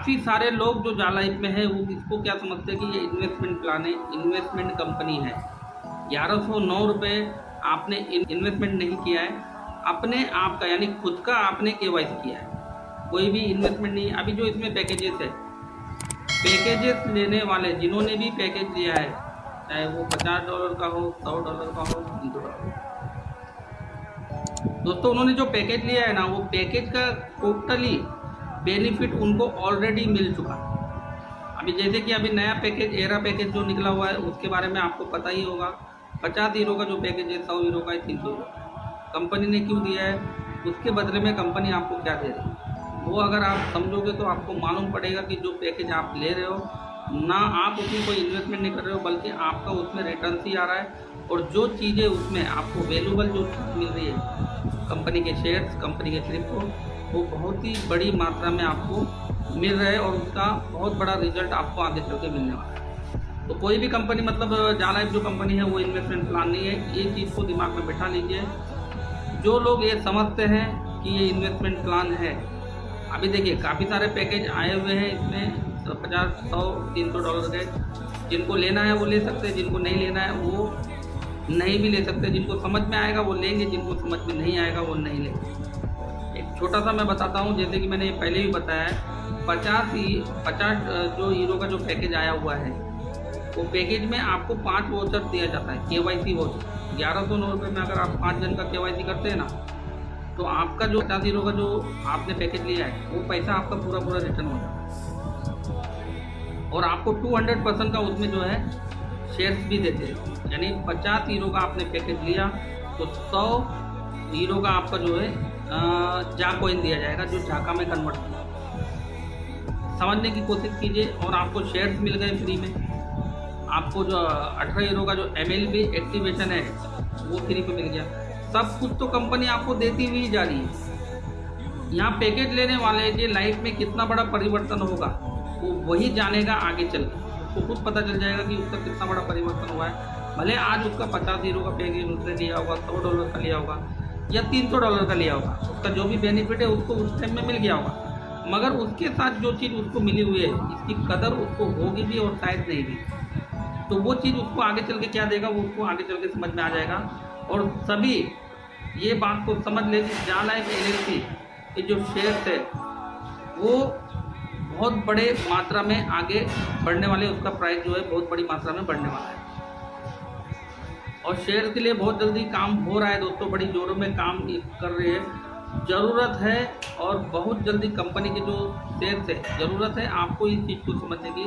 काफ़ी सारे लोग जो जालाइफ में है वो इसको क्या समझते हैं कि ये इन्वेस्टमेंट प्लान है, इन्वेस्टमेंट कंपनी है। 1109 रुपये आपने इन्वेस्टमेंट नहीं किया है, अपने आप का यानी खुद का आपने केवाईसी किया है, कोई भी इन्वेस्टमेंट नहीं। अभी जो इसमें पैकेजेस है, पैकेजेस लेने वाले जिन्होंने भी पैकेज लिया है, चाहे वो $50 का हो, $100 का हो, $300 दोस्तों, उन्होंने जो पैकेज लिया है ना, वो पैकेज का टोटली बेनिफिट उनको ऑलरेडी मिल चुका। अभी जैसे कि अभी नया पैकेज एरा पैकेज जो निकला हुआ है उसके बारे में आपको पता ही होगा। 50 यूरो का जो पैकेज है, 100 यूरो का है, 300 यूरो का। कंपनी ने क्यों दिया है, उसके बदले में कंपनी आपको क्या दे रही है, वो अगर आप समझोगे तो आपको मालूम पड़ेगा कि जो पैकेज आप ले रहे हो ना, आप उसमें कोई इन्वेस्टमेंट नहीं कर रहे हो, बल्कि आपका उसमें रिटर्न ही आ रहा है। और जो चीज़ें उसमें आपको वैल्यूबल जो चीज़ मिल रही है, कंपनी के शेयर्स, कंपनी के क्रिप्टो, वो बहुत ही बड़ी मात्रा में आपको मिल रहा है और उसका बहुत बड़ा रिजल्ट आपको आगे चल के मिलने वाला है। तो कोई भी कंपनी, मतलब जालाइफ जो कंपनी है, वो इन्वेस्टमेंट प्लान नहीं है। ये चीज़ को दिमाग में बैठा लीजिए। जो लोग ये समझते हैं कि ये इन्वेस्टमेंट प्लान है, अभी देखिए काफ़ी सारे पैकेज आए हुए हैं इसमें, 50, 100, $300 के। जिनको लेना है वो ले सकते हैं, जिनको नहीं लेना है वो नहीं भी ले सकते। जिनको समझ में आएगा वो लेंगे, जिनको समझ में नहीं आएगा वो नहीं लेंगे। एक छोटा सा मैं बताता हूँ, जैसे कि मैंने पहले भी बताया है, 50 जो यूरो का जो पैकेज आया हुआ है, वो पैकेज में आपको 5 वाउचर दिया जाता है, केवाईसी वाउचर। 1109 रुपये में अगर आप 5 जन का केवाईसी करते हैं ना, तो आपका जो 50 यूरो का जो आपने पैकेज लिया है, वो पैसा आपका पूरा रिटर्न हो जाता है। और आपको 200% का उसमें जो है शेयर्स भी देते हैं। यानी 50 यूरो का आपने पैकेज लिया तो 100 यूरो का आपका जो है जा कॉइन दिया जाएगा, जो जाका में कन्वर्ट होगा। समझने की कोशिश कीजिए। और आपको शेयर्स मिल गए फ्री में। आपको जो 18 यूरो का जो MLB एक्टिवेशन है वो फ्री पे मिल गया। सब कुछ तो कंपनी आपको देती हुई जा रही है। यहाँ पैकेज लेने वाले जो लाइफ में कितना बड़ा परिवर्तन होगा वो वही जानेगा आगे चल के। उसको खुद पता चल जाएगा कि उसका कितना बड़ा परिवर्तन हुआ है। भले आज उसका 50 यूरो का पैकेज उसने लिया होगा, $100 का लिया होगा या $300 का लिया होगा, उसका जो भी बेनिफिट है उसको उस टाइम में मिल गया होगा। मगर उसके साथ जो चीज़ उसको मिली हुई है, इसकी कदर उसको होगी भी और शायद नहीं भी। तो वो चीज़ उसको आगे चल के क्या देगा, वो उसको आगे चल के समझ में आ जाएगा। और सभी ये बात को समझ ले कि जालाइफ LLC के जो शेयर्स है वो बहुत बड़े मात्रा में आगे बढ़ने वाले, उसका प्राइस जो है बहुत बड़ी मात्रा में बढ़ने वाला है। और शेयर के लिए बहुत जल्दी काम हो रहा है दोस्तों, बड़ी जोरों में काम कर रही है। ज़रूरत है और बहुत जल्दी कंपनी के जो शेयर्स है, ज़रूरत है आपको इस चीज़ को समझने की।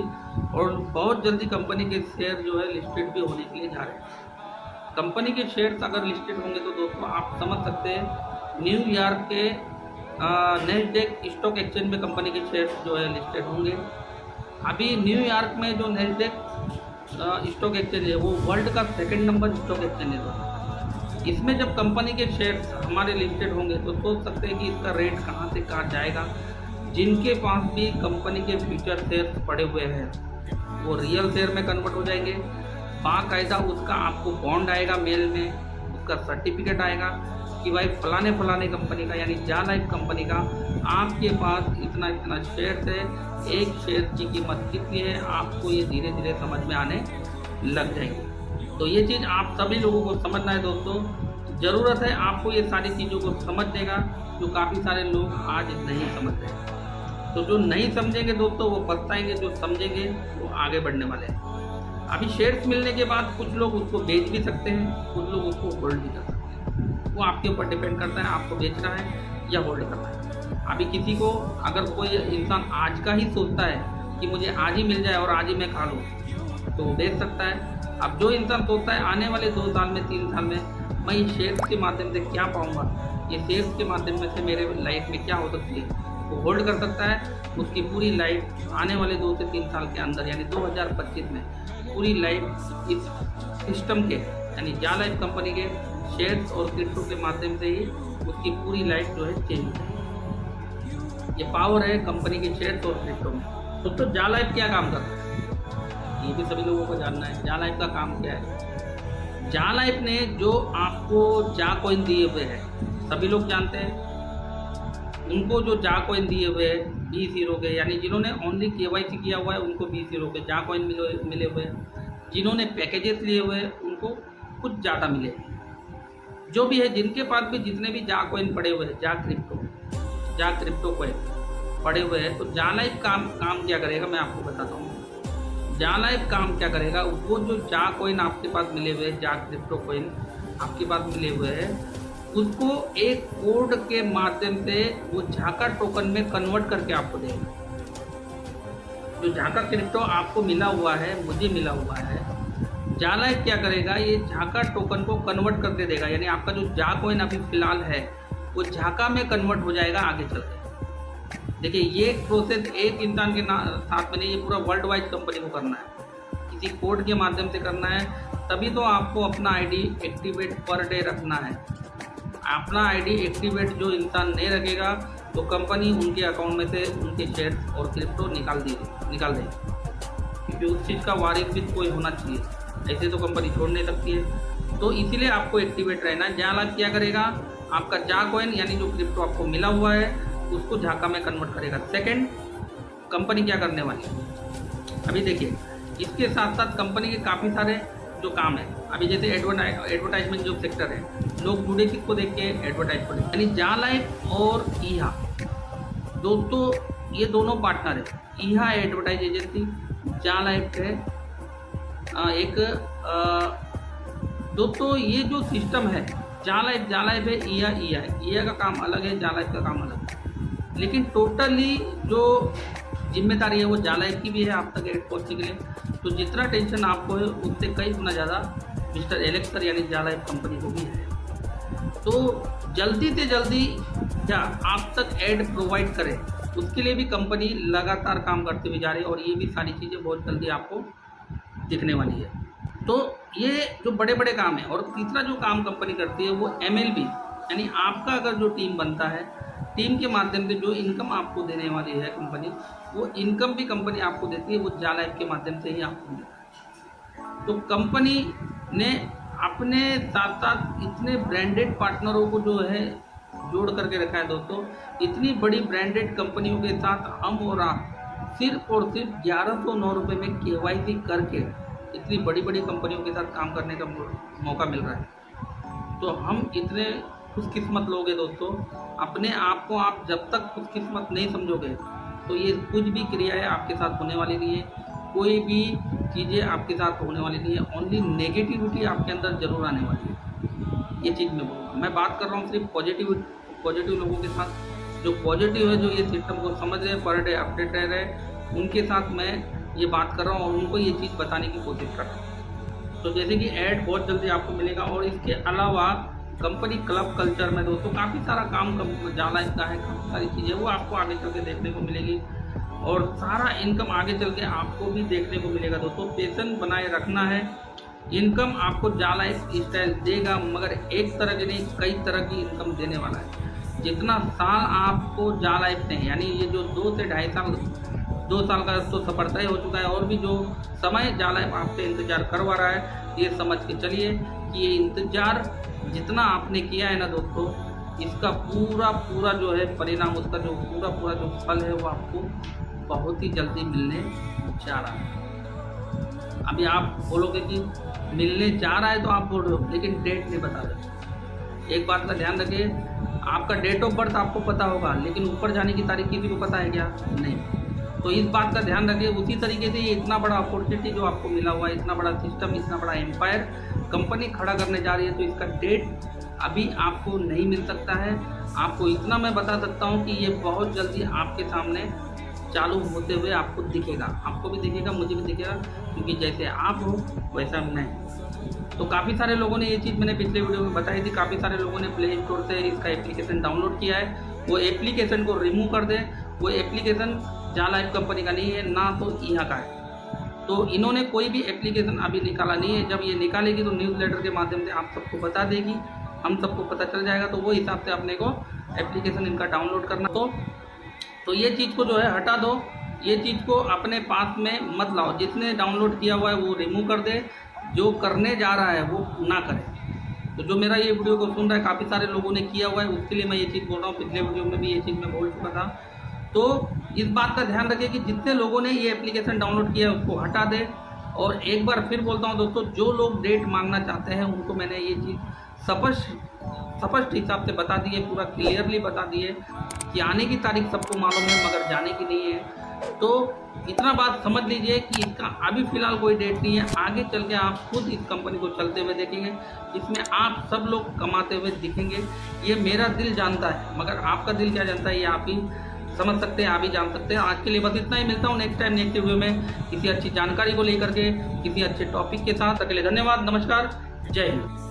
और बहुत जल्दी कंपनी के शेयर जो है लिस्टेड भी होने के लिए जा रहे हैं। कंपनी के शेयर्स अगर लिस्टेड होंगे तो दोस्तों आप समझ सकते हैं न्यूयॉर्क के नैस्डैक स्टॉक एक्सचेंज में कंपनी के शेयर्स जो है लिस्टेड होंगे। अभी न्यूयॉर्क में जो नैस्डैक स्टॉक एक्सचेंज है वो वर्ल्ड का 2nd नंबर स्टॉक एक्सचेंज है। इसमें जब कंपनी के शेयर्स हमारे लिस्टेड होंगे तो सोच सकते हैं कि इसका रेट कहाँ से कहाँ जाएगा। जिनके पास भी कंपनी के फ्यूचर शेयर्स पड़े हुए हैं वो रियल शेयर में कन्वर्ट हो जाएंगे। बाकायदा उसका आपको बॉन्ड आएगा मेल में, उसका सर्टिफिकेट आएगा कि भाई फलाने कंपनी का, यानी जालाइफ कंपनी का आपके पास इतना शेयर्स है, एक शेयर की कीमत कितनी है, आपको ये धीरे धीरे समझ में आने लग जाएगी। तो ये चीज़ आप सभी लोगों को समझना है दोस्तों। ज़रूरत है आपको ये सारी चीज़ों को समझने का, जो काफ़ी सारे लोग आज नहीं समझ रहे। तो जो नहीं समझेंगे दोस्तों वो पछताएंगे, जो समझेंगे वो आगे बढ़ने वाले हैं। अभी शेयर्स मिलने के बाद कुछ लोग उसको बेच भी सकते हैं, कुछ लोग उसको होल्ड भी कर सकते हैं। वो आपके ऊपर डिपेंड करता है आपको बेचना है या होल्ड करना है। अभी किसी को, अगर कोई इंसान आज का ही सोचता है कि मुझे आज ही मिल जाए और आज ही मैं खा लूँ, तो वो बेच सकता है। अब जो इंसान सोचता है आने वाले 2 साल में, 3 साल में मैं ये शेयर्स के माध्यम से क्या पाऊँगा, ये शेयर्स के माध्यम में से मेरे लाइफ में क्या हो सकती है, वो होल्ड कर सकता है। उसकी पूरी लाइफ आने वाले 2 से 3 साल के अंदर, यानी 2025 में पूरी लाइफ इस सिस्टम के, यानी जालाइफ कंपनी के शेयर्स और क्रिप्टो के माध्यम से ही उसकी पूरी लाइफ जो है चेंज हो जाएगी। ये पावर है कंपनी के शेयर्स और क्रिप्टो में। दोस्तों जालाइफ क्या काम करता है ये भी सभी लोगों को जानना है। जालाइफ का काम क्या है? जालाइफ ने जो आपको जा कॉइन दिए हुए हैं, सभी लोग जानते हैं उनको जो जा कॉइन दिए हुए 20 हीरो के, यानी जिन्होंने ओनली KYC किया हुआ है उनको 20 हीरो के जा कॉइन मिले हुए हैं। जिन्होंने पैकेजेस लिए हुए हैं उनको कुछ ज़्यादा मिले। जो भी है, जिनके पास भी जितने भी जा कॉइन पड़े हुए हैं, जा क्रिप्टो कॉइन पड़े हुए हैं, तो जा लाइफ काम क्या करेगा मैं आपको बताता हूँ। जा लाइफ काम क्या करेगा, वो जो जा कॉइन आपके पास मिले हुए हैं, जा क्रिप्टो कॉइन आपके पास मिले हुए हैं, उसको एक कोड के माध्यम से वो झाका टोकन में कन्वर्ट करके आपको देगा। जो झाका क्रिप्टो आपको मिला हुआ है, मुझे मिला हुआ है, जा लाइफ क्या करेगा, ये झाका टोकन को कन्वर्ट करके देगा। यानी आपका जो जा कॉइन अभी फिलहाल है वो झाका में कन्वर्ट हो जाएगा आगे चल के। देखिए, ये प्रोसेस एक इंसान के साथ में नहीं, ये पूरा वर्ल्ड वाइड कंपनी को करना है, किसी कोड के माध्यम से करना है। तभी तो आपको अपना आईडी एक्टिवेट पर डे रखना है। अपना आईडी एक्टिवेट जो इंसान नहीं रखेगा तो कंपनी उनके अकाउंट में से उनके शेयर्स और क्रिप्टो निकाल देगी, क्योंकि उस चीज़ का वारिस कोई होना चाहिए, ऐसे तो कंपनी छोड़ नहीं सकती है। तो इसीलिए आपको एक्टिवेट रहना है। जा लाइफ क्या करेगा, आपका जा कॉइन यानी जो क्रिप्टो आपको मिला हुआ है उसको झाका में कन्वर्ट करेगा। सेकंड, कंपनी क्या करने वाली है, अभी देखिए, इसके साथ साथ कंपनी के काफ़ी सारे जो काम है, अभी जैसे एडवर्टाइजमेंट जो सेक्टर है, लोग जुड़े किसको देख के, एडवर्टाइज को देख। यानी जा लाइफ और ईहा दोस्तों, ये दोनों पार्टनर है। ईहा एडवर्टाइज एजेंसी, जा लाइफ है एक दोस्तों, ये जो सिस्टम है जा लाइफ है, ईहा का काम अलग है, जा लाइफ का काम अलग है। लेकिन टोटली जो जिम्मेदारी है वो जा लाइफ की भी है आप तक एड पहुँचने के लिए। तो जितना टेंशन आपको है उससे कई गुना ज़्यादा मिस्टर एलेक्स सर यानी जा लाइफ कंपनी को भी है। तो जल्दी से जल्दी क्या आप तक ऐड प्रोवाइड करें, उसके लिए भी कंपनी लगातार काम करते हुए जा रही है, और ये भी सारी चीज़ें बहुत जल्दी आपको दिखने वाली है। तो ये जो बड़े बड़े काम है। और तीसरा जो काम कंपनी करती है वो MLB, यानी आपका अगर जो टीम बनता है, टीम के माध्यम से जो इनकम आपको देने वाली है कंपनी, वो इनकम भी कंपनी आपको देती है, वो जा लाइफ के माध्यम से ही आपको देता है। तो कंपनी ने अपने साथ साथ इतने ब्रांडेड पार्टनरों को जो है जोड़ करके रखा है दोस्तों। इतनी बड़ी ब्रांडेड कंपनियों के साथ हम और आप सिर्फ और सिर्फ 1109 रुपये में KYC करके इतनी बड़ी बड़ी कंपनियों के साथ काम करने का मौका मिल रहा है। तो हम इतने खुशकिस्मत लोग हैं दोस्तों। अपने आप को आप जब तक खुशकिस्मत नहीं समझोगे तो ये कुछ भी क्रियाएं आपके साथ होने वाली नहीं है, कोई भी चीज़ें आपके साथ होने वाली नहीं है। ओनली नेगेटिविटी आपके अंदर ज़रूर आने वाली है, ये चीज़ मैं बोलूँगा। मैं बात कर रहा हूँ सिर्फ पॉजिटिव लोगों के साथ, जो पॉजिटिव है, जो ये सिस्टम को समझ रहे हैं, पर डे अपडेट रह रहे हैं, उनके साथ मैं ये बात कर रहा हूँ और उनको ये चीज़ बताने की कोशिश कर रहा हूँ। तो जैसे कि ऐड बहुत जल्दी आपको मिलेगा। और इसके अलावा कंपनी क्लब कल्चर में दोस्तों काफ़ी सारा काम जा लाइफ का है, काफ़ी सारी चीज़ें वो आपको आगे चल के देखने को मिलेगी, और सारा इनकम आगे चल के आपको भी देखने को मिलेगा दोस्तों। पेशेंस बनाए रखना है, इनकम आपको जा लाइफ स्टाइल देगा, मगर एक तरह की नहीं, कई तरह की इनकम देने वाला है। जितना साल आपको जा लाइफ ने, यानी ये जो 2 से 2.5 साल का तो सफर तय हो चुका है, और भी जो समय जा लाइफ आपसे इंतज़ार करवा रहा है, ये समझ के चलिए कि ये इंतज़ार जितना आपने किया है ना दोस्तों, इसका पूरा जो है परिणाम, उसका जो पूरा जो फल है वो आपको बहुत ही जल्दी मिलने जा रहा है। अभी आप बोलोगे कि मिलने जा रहा है तो आप बोल रहे हो, लेकिन डेट नहीं बता रहे। एक बात का ध्यान रखिए, आपका डेट ऑफ बर्थ आपको पता होगा, लेकिन ऊपर जाने की तारीख किसी को पता है क्या? नहीं। तो इस बात का ध्यान रखिए। उसी तरीके से ये इतना बड़ा अपॉर्चुनिटी जो आपको मिला हुआ है, इतना बड़ा सिस्टम, इतना बड़ा एम्पायर कंपनी खड़ा करने जा रही है, तो इसका डेट अभी आपको नहीं मिल सकता है। आपको इतना मैं बता सकता हूँ कि ये बहुत जल्दी आपके सामने चालू होते हुए आपको दिखेगा, आपको भी दिखेगा, मुझे भी दिखेगा, क्योंकि जैसे आप हो वैसा मैं। तो काफ़ी सारे लोगों ने ये चीज़ मैंने पिछले वीडियो में बताई थी, काफ़ी सारे लोगों ने प्ले स्टोर से इसका एप्लीकेशन डाउनलोड किया है। वो एप्लीकेशन को रिमूव कर दें। वो एप्लीकेशन जा लाइफ कंपनी का नहीं है, ना तो ईहा का है। तो इन्होंने कोई भी एप्लीकेशन अभी निकाला नहीं है। जब ये निकालेगी तो न्यूज़लेटर के माध्यम से आप सबको बता देगी, हम सबको पता चल जाएगा। तो वो हिसाब से अपने को एप्लीकेशन इनका डाउनलोड करना। तो ये चीज़ को जो है हटा दो, ये चीज़ को अपने पास में मत लाओ। जिसने डाउनलोड किया हुआ है वो रिमूव कर दे, जो करने जा रहा है वो ना करे। तो जो मेरा ये वीडियो को सुन रहा है, काफ़ी सारे लोगों ने किया हुआ है, उसके लिए मैं ये चीज़ बोल रहा हूँ। पिछले वीडियो में भी ये चीज़ मैं बोल चुका था। तो इस बात का ध्यान रखिए कि जितने लोगों ने ये एप्लीकेशन डाउनलोड किया है उसको हटा दे। और एक बार फिर बोलता हूँ दोस्तों, जो लोग डेट मांगना चाहते हैं उनको मैंने ये चीज़ स्पष्ट हिसाब से बता दी है, पूरा क्लियरली बता दी है कि आने की तारीख सबको मालूम है मगर जाने की नहीं है। तो इतना बात समझ लीजिए कि इसका अभी फ़िलहाल कोई डेट नहीं है। आगे चल के आप खुद इस कंपनी को चलते हुए देखेंगे, इसमें आप सब लोग कमाते हुए दिखेंगे। ये मेरा दिल जानता है, मगर आपका दिल क्या जानता है ये आप ही समझ सकते हैं, आप ही जान सकते हैं। आज के लिए बस इतना ही। मिलता हूँ नेक्स्ट टाइम नेक्स्ट वीडियो में किसी अच्छी जानकारी को लेकर के, किसी अच्छे टॉपिक के साथ। तक के लिए धन्यवाद, नमस्कार, जय हिंद।